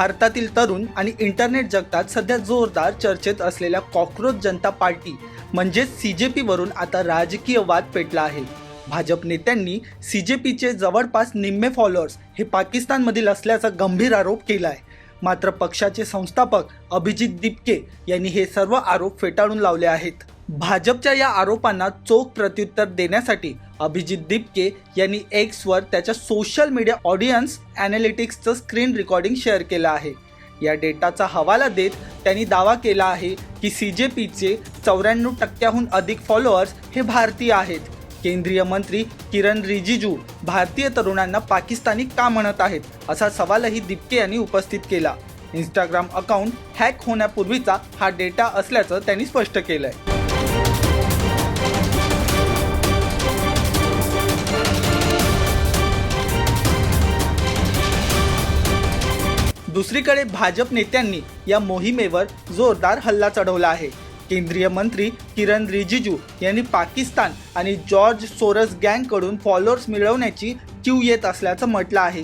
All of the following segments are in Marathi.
भारतातील तरुण आणि इंटरनेट जगतात सध्या जोरदार चर्चेत असलेल्या कॉकरोच जनता पार्टी म्हणजेच CJP वरून आता राजकीय वाद पेटला आहे। भाजप नेत्यांनी CJPचे जवळपास निम्मे फॉलोअर्स हे पाकिस्तानमधील असल्याचा गंभीर आरोप केला आहे। मात्र पक्षाचे संस्थापक अभिजित दिपके यांनी हे सर्व आरोप फेटाळून लावले आहेत। भाजपच्या या आरोपांना चोख प्रत्युत्तर देण्यासाठी अभिजित दिपके यांनी एक्सवर त्याच्या सोशल मीडिया ऑडियन्स ॲनालिटिक्सचं स्क्रीन रेकॉर्डिंग शेअर केलं आहे। या डेटाचा हवाला देत त्यांनी दावा केला आहे की CJPचे 94%हून अधिक फॉलोअर्स हे भारतीय आहेत। केंद्रीय मंत्री किरण रिजिजू भारतीय तरुणांना पाकिस्तानी का म्हणत आहेत असा सवालही दिपके यांनी उपस्थित केला। इंस्टाग्राम अकाउंट हॅक होण्यापूर्वीचा हा डेटा असल्याचं त्यांनी स्पष्ट केलंय। दुसरीकडे भाजप नेत्यांनी या मोहिमेवर जोरदार हल्ला चढवला आहे। केंद्रीय मंत्री किरण रिजिजू यांनी पाकिस्तान आणि जॉर्ज सोरस गँगकडून फॉलोअर्स मिळवण्याची क्यू येत असल्याचं म्हटलं आहे।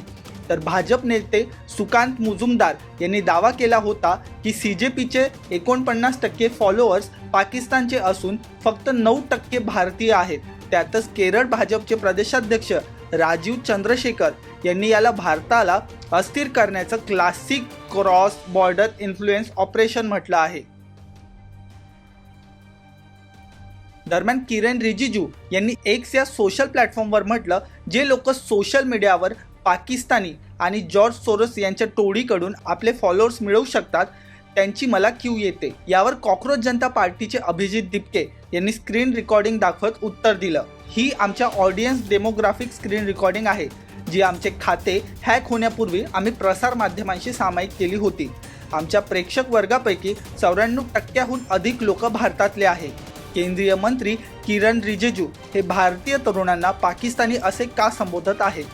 तर भाजप नेते सुकांत मुजुमदार यांनी दावा केला होता की CJPचे 49% फॉलोअर्स पाकिस्तानचे असून फक्त 9% भारतीय आहेत। त्यातच केरळ भाजपचे प्रदेशाध्यक्ष राजीव चंद्रशेखर यांनी याला भारताला अस्थिर करण्याचं classic cross border influence operation म्हटलं आहे। दरम्यान किरण रिजिजू यांनी एक्स या सोशल प्लॅटफॉर्मवर म्हटलं, जे लोक सोशल मीडियावर पाकिस्तानी आणि जॉर्ज सोरस यांच्या टोळीकडून आपले फॉलोअर्स मिळवू शकतात त्यांची मला क्यू येते। यावर कॉकरोच जनता पार्टीचे अभिजित दिपके यांनी स्क्रीन रेकॉर्डिंग दाखवत उत्तर दिलं, ही आमच्या ऑडियन्स डेमोग्राफिक स्क्रीन रेकॉर्डिंग आहे जी आमचे खाते हॅक होण्यापूर्वी आम्ही प्रसार माध्यमांशी सामायिक केली होती। आमच्या प्रेक्षक वर्गापैकी 94%हून अधिक लोक भारतातले आहे। केंद्रीय मंत्री किरण रिजिजू हे भारतीय तरुणांना पाकिस्तानी असे का संबोधत आहेत?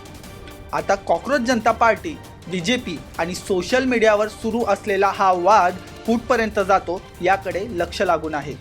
आता कॉकरोच जनता पार्टी, BJP आणि सोशल मीडियावर सुरू असलेला हा वाद कुठपर्यंत जातो याकडे लक्ष लागून आहे।